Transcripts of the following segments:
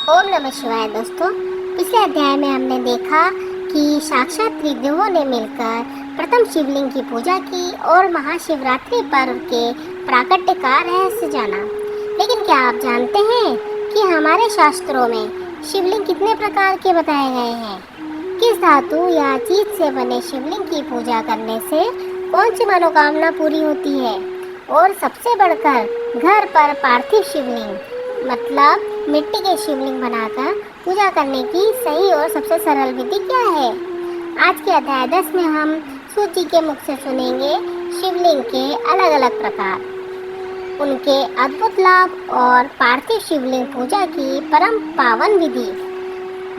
ओम नमः शिवाय। दोस्तों, पिछले अध्याय में हमने देखा कि साक्षात त्रिदेवों ने मिलकर प्रथम शिवलिंग की पूजा की और महाशिवरात्रि पर्व के प्राकट्य का रहस्य जाना। लेकिन क्या आप जानते हैं कि हमारे शास्त्रों में शिवलिंग कितने प्रकार के बताए गए हैं? किस धातु या चीज से बने शिवलिंग की पूजा करने से कौन सी मनोकामना पूरी होती है? और सबसे बढ़कर घर पर पार्थिव शिवलिंग मतलब मिट्टी के शिवलिंग बनाकर पूजा करने की सही और सबसे सरल विधि क्या है? आज के अध्याय 10 में हम सूत जी के मुख से सुनेंगे शिवलिंग के अलग अलग प्रकार, उनके अद्भुत लाभ और पार्थिव शिवलिंग पूजा की परम पावन विधि।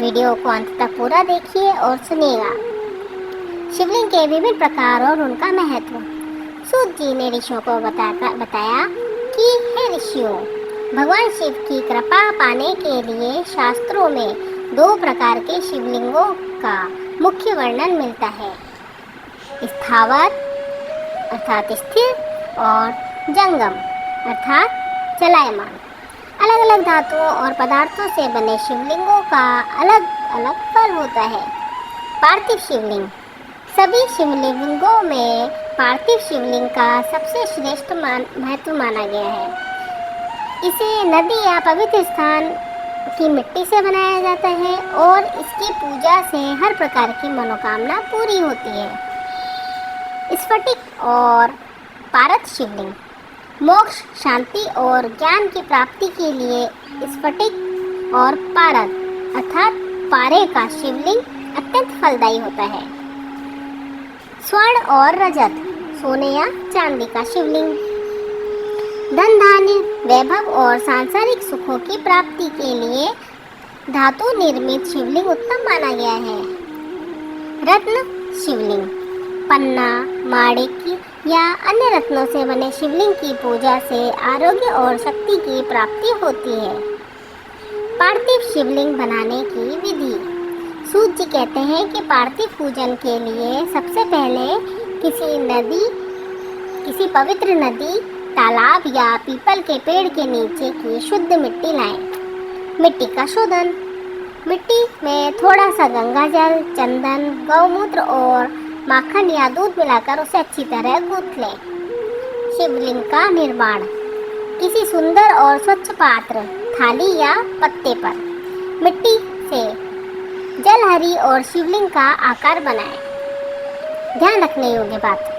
वीडियो को अंत तक पूरा देखिए और सुनिएगा। शिवलिंग के विभिन्न प्रकार और उनका महत्व। सूत जी ने ऋषियों को बताया कि हे ऋषियों, भगवान शिव की कृपा पाने के लिए शास्त्रों में 2 प्रकार के शिवलिंगों का मुख्य वर्णन मिलता है, स्थावर अर्थात स्थिर और जंगम अर्थात चलायमान। अलग अलग धातुओं और पदार्थों से बने शिवलिंगों का अलग अलग फल होता है। पार्थिव शिवलिंग। सभी शिवलिंगों में पार्थिव शिवलिंग का सबसे श्रेष्ठ महत्व माना गया है। इसे नदी या पवित्र स्थान की मिट्टी से बनाया जाता है और इसकी पूजा से हर प्रकार की मनोकामना पूरी होती है। स्फटिक और पारद शिवलिंग। मोक्ष, शांति और ज्ञान की प्राप्ति के लिए स्फटिक और पारद अर्थात पारे का शिवलिंग अत्यंत फलदायी होता है। स्वर्ण और रजत, सोने या चांदी का शिवलिंग। धन धान्य, वैभव और सांसारिक सुखों की प्राप्ति के लिए धातु निर्मित शिवलिंग उत्तम माना गया है। रत्न शिवलिंग। पन्ना, माणिक्य या अन्य रत्नों से बने शिवलिंग की पूजा से आरोग्य और शक्ति की प्राप्ति होती है। पार्थिव शिवलिंग बनाने की विधि। सूत जी कहते हैं कि पार्थिव पूजन के लिए सबसे पहले किसी पवित्र नदी, तालाब या पीपल के पेड़ के नीचे की शुद्ध मिट्टी लाएं। मिट्टी का शोधन। मिट्टी में थोड़ा सा गंगा जल, चंदन, गौमूत्र और माखन या दूध मिलाकर उसे अच्छी तरह गूंथ लें। शिवलिंग का निर्माण। किसी सुंदर और स्वच्छ पात्र, थाली या पत्ते पर मिट्टी से जलहरी और शिवलिंग का आकार बनाएं। ध्यान रखने योग्य बात,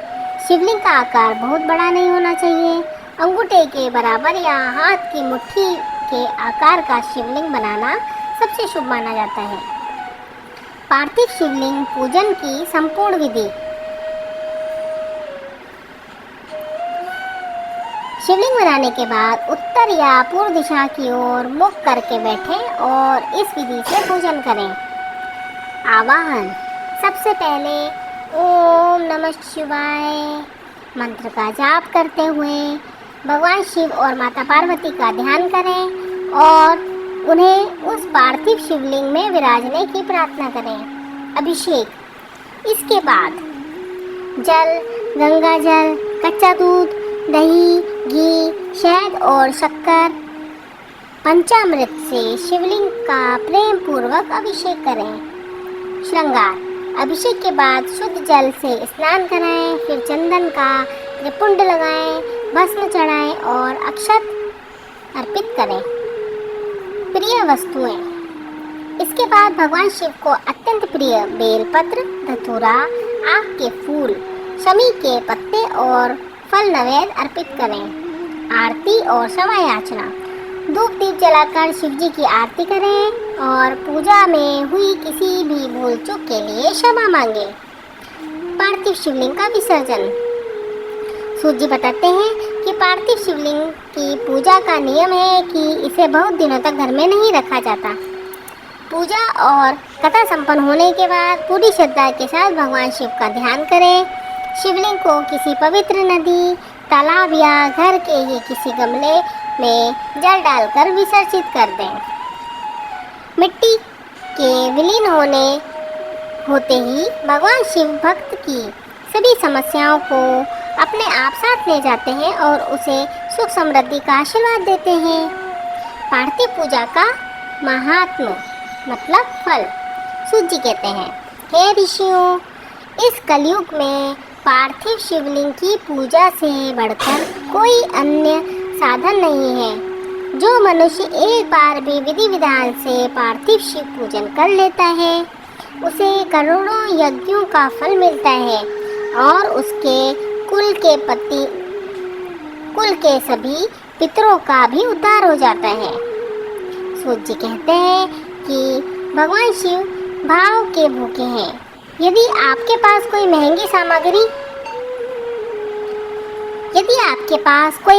शिवलिंग का आकार बहुत बड़ा नहीं होना चाहिए। अंगूठे के बराबर या हाथ की मुट्ठी के आकार का शिवलिंग बनाना सबसे शुभ माना जाता है। पार्थिव शिवलिंग पूजन की संपूर्ण विधि। शिवलिंग बनाने के बाद उत्तर या पूर्व दिशा की ओर मुख करके बैठें और इस विधि से पूजन करें। आवाहन। सबसे पहले ओम नमः शिवाय मंत्र का जाप करते हुए भगवान शिव और माता पार्वती का ध्यान करें और उन्हें उस पार्थिव शिवलिंग में विराजने की प्रार्थना करें। अभिषेक। इसके बाद जल, गंगा जल, कच्चा दूध, दही, घी, शहद और शक्कर, पंचामृत से शिवलिंग का प्रेम पूर्वक अभिषेक करें। श्रृंगार। अभिषेक के बाद शुद्ध जल से स्नान कराएं, फिर चंदन का त्रिपुंड लगाएं, भस्म चढ़ाएं और अक्षत अर्पित करें। प्रिय वस्तुएं। इसके बाद भगवान शिव को अत्यंत प्रिय बेलपत्र, धतूरा, आक के फूल, शमी के पत्ते और फल नैवेद्य अर्पित करें। आरती और क्षमा याचना। धूप दीप जलाकर शिव जी की आरती करें और पूजा में हुई किसी भी भूल चूक के लिए क्षमा मांगे। पार्थिव शिवलिंग का विसर्जन। सूत जी बताते हैं कि पार्थिव शिवलिंग की पूजा का नियम है कि इसे बहुत दिनों तक घर में नहीं रखा जाता। पूजा और कथा संपन्न होने के बाद पूरी श्रद्धा के साथ भगवान शिव का ध्यान करें। शिवलिंग को किसी पवित्र नदी, तालाब या घर के ही किसी गमले में जल डालकर विसर्जित कर दें। मिट्टी के विलीन होते ही भगवान शिव भक्त की सभी समस्याओं को अपने आप साथ ले जाते हैं और उसे सुख समृद्धि का आशीर्वाद देते हैं। पार्थिव पूजा का महात्म मतलब फल। सूत जी कहते हैं, हे ऋषियों, इस कलयुग में पार्थिव शिवलिंग की पूजा से बढ़कर कोई अन्य साधन नहीं है। जो मनुष्य एक बार भी विधि विधान से पार्थिव शिव पूजन कर लेता है, उसे करोड़ों यज्ञों का फल मिलता है और उसके कुल के सभी पितरों का भी उद्धार हो जाता है। सूत जी कहते हैं कि भगवान शिव भाव के भूखे हैं। यदि आपके पास कोई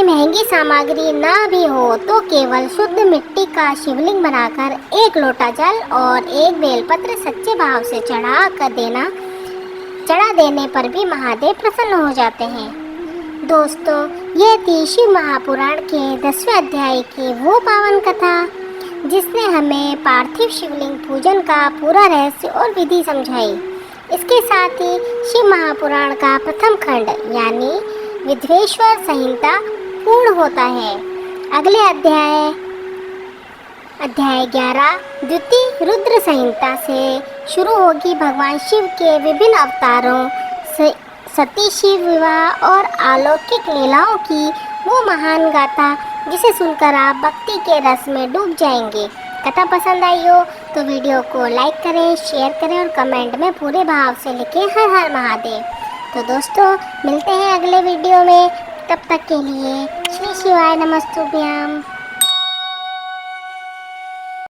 महंगी सामग्री ना भी हो तो केवल शुद्ध मिट्टी का शिवलिंग बनाकर एक लोटा जल और एक बेलपत्र सच्चे भाव से चढ़ा देने पर भी महादेव प्रसन्न हो जाते हैं। दोस्तों, यह थी शिव महापुराण के 10वें अध्याय की वो पावन कथा जिसने हमें पार्थिव शिवलिंग पूजन का पूरा रहस्य और विधि समझाई। इसके साथ ही शिव महापुराण का प्रथम खंड यानी विधवेश्वर संहिता पूर्ण होता है। अगले अध्याय 11 द्वितीय रुद्र संहिता से शुरू होगी भगवान शिव के विभिन्न अवतारों, सती शिव विवाह और अलौकिक लीलाओं की वो महान गाथा जिसे सुनकर आप भक्ति के रस में डूब जाएंगे। कथा पसंद आई हो तो वीडियो को लाइक करें, शेयर करें और कमेंट में पूरे भाव से लिखें हर हर महादेव। तो दोस्तों, मिलते हैं अगले वीडियो में। तब तक के लिए श्री शिवाय नमस्तुभ्याम।